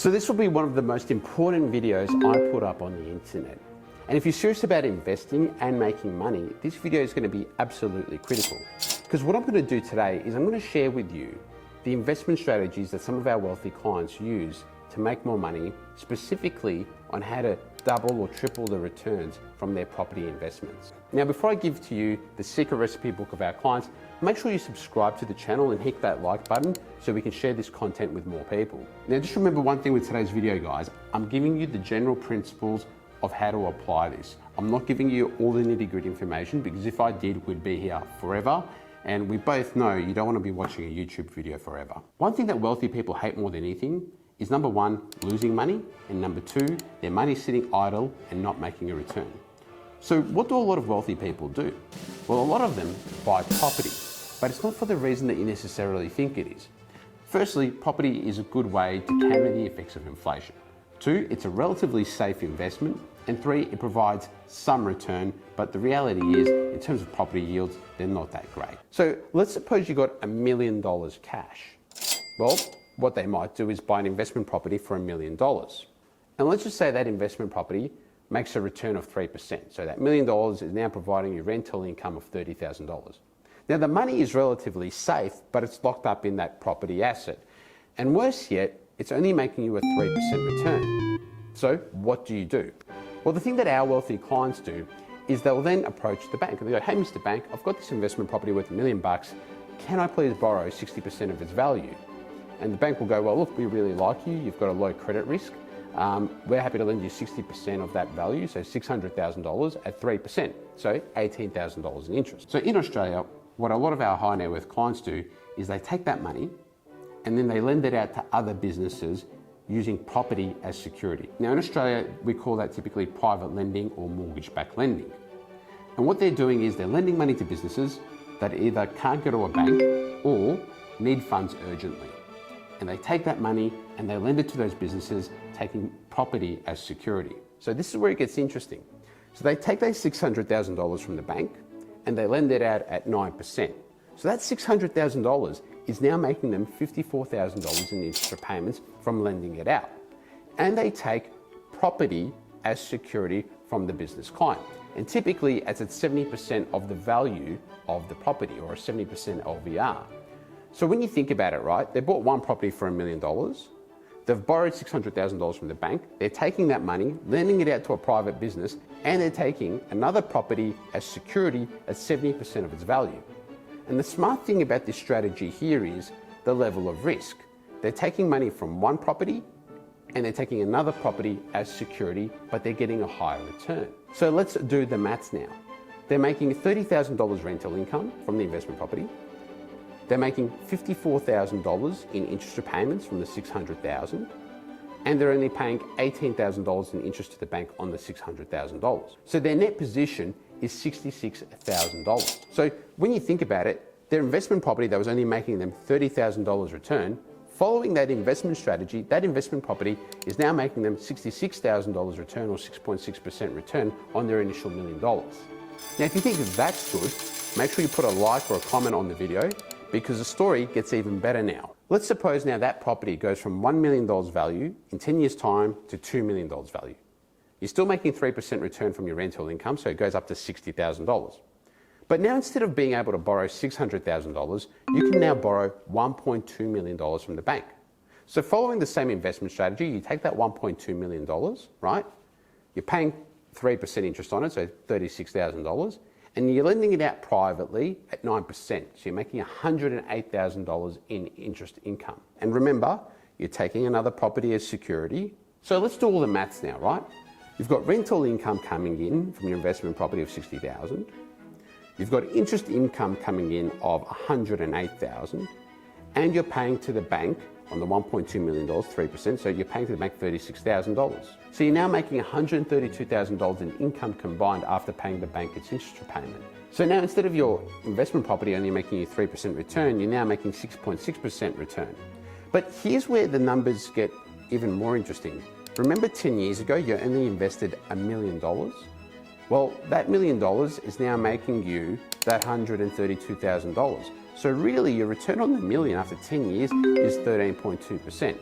So this will be one of the most important videos I put up on the internet. And if you're serious about investing and making money, this video is going to be absolutely critical. Because what I'm going to do today is I'm going to share with you the investment strategies that some of our wealthy clients use to make more money, specifically on how to double or triple the returns from their property investments. Now, before I give to you the secret recipe book of our clients, make sure you subscribe to the channel and hit that like button so we can share this content with more people. Now, just remember one thing with today's video, guys. I'm giving you the general principles of how to apply this. I'm not giving you all the nitty-gritty information, because if I did, we'd be here forever. And we both know you don't want to be watching a YouTube video forever. One thing that wealthy people hate more than anything is, number one, losing money, and number two, their money sitting idle and not making a return. So what do a lot of wealthy people do? Well, a lot of them buy property, but it's not for the reason that you necessarily think it is. Firstly, property is a good way to counter the effects of inflation. Two, it's a relatively safe investment. And three, it provides some return, but the reality is, in terms of property yields, they're not that great. So let's suppose you got $1 million cash. Well, what they might do is buy an investment property for $1 million. And let's just say that investment property makes a return of 3%. So that $1 million is now providing you rental income of $30,000. Now, the money is relatively safe, but it's locked up in that property asset. And worse yet, it's only making you a 3% return. So what do you do? Well, the thing that our wealthy clients do is they'll then approach the bank and they go, "Hey, Mr. Bank, I've got this investment property worth $1 million. Can I please borrow 60% of its value?" And the bank will go, "Well, look, we really like you. You've got a low credit risk. We're happy to lend you 60% of that value, so $600,000 at 3%, so $18,000 in interest." So in Australia, what a lot of our high net worth clients do is they take that money and then they lend it out to other businesses using property as security. Now in Australia, we call that typically private lending or mortgage-backed lending. And what they're doing is they're lending money to businesses that either can't go to a bank or need funds urgently. And they take that money and they lend it to those businesses, taking property as security. So this is where it gets interesting. So they take those $600,000 from the bank and they lend it out at 9%. So that $600,000 is now making them $54,000 in interest repayments from lending it out. And they take property as security from the business client. And typically it's at 70% of the value of the property, or a 70% LVR. So when you think about it, right, they bought one property for $1 million. They've borrowed $600,000 from the bank. They're taking that money, lending it out to a private business, and they're taking another property as security at 70% of its value. And the smart thing about this strategy here is the level of risk. They're taking money from one property and they're taking another property as security, but they're getting a higher return. So let's do the maths now. They're making $30,000 rental income from the investment property. They're making $54,000 in interest repayments from the $600,000. And they're only paying $18,000 in interest to the bank on the $600,000. So their net position is $66,000. So when you think about it, their investment property that was only making them $30,000 return, following that investment strategy, that investment property is now making them $66,000 return, or 6.6% return on their initial $1 million. Now, if you think that's good, make sure you put a like or a comment on the video, because the story gets even better now. Let's suppose now that property goes from $1 million value in 10 years' time to $2 million value. You're still making 3% return from your rental income, so it goes up to $60,000. But now, instead of being able to borrow $600,000, you can now borrow $1.2 million from the bank. So following the same investment strategy, you take that $1.2 million, right? You're paying 3% interest on it, so $36,000, and you're lending it out privately at 9%. So you're making $108,000 in interest income. And remember, you're taking another property as security. So let's do all the maths now, right? You've got rental income coming in from your investment property of $60,000. You've got interest income coming in of $108,000. And you're paying to the bank on the $1.2 million, 3%, so you're paying to the bank $36,000. So you're now making $132,000 in income combined after paying the bank its interest repayment. So now, instead of your investment property only making you 3% return, you're now making 6.6% return. But here's where the numbers get even more interesting. Remember 10 years ago, you only invested $1 million? Well, that $1 million is now making you that $132,000. So really, your return on the million after 10 years is 13.2%.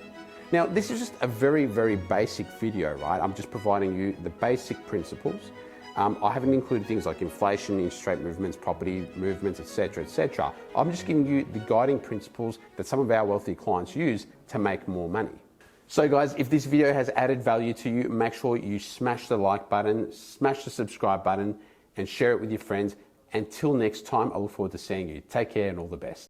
Now, this is just a very, very basic video, right? I'm just providing you the basic principles. I haven't included things like inflation, interest rate movements, property movements, etc., etc. I'm just giving you the guiding principles that some of our wealthy clients use to make more money. So guys, if this video has added value to you, make sure you smash the like button, smash the subscribe button, and share it with your friends. Until next time, I look forward to seeing you. Take care and all the best.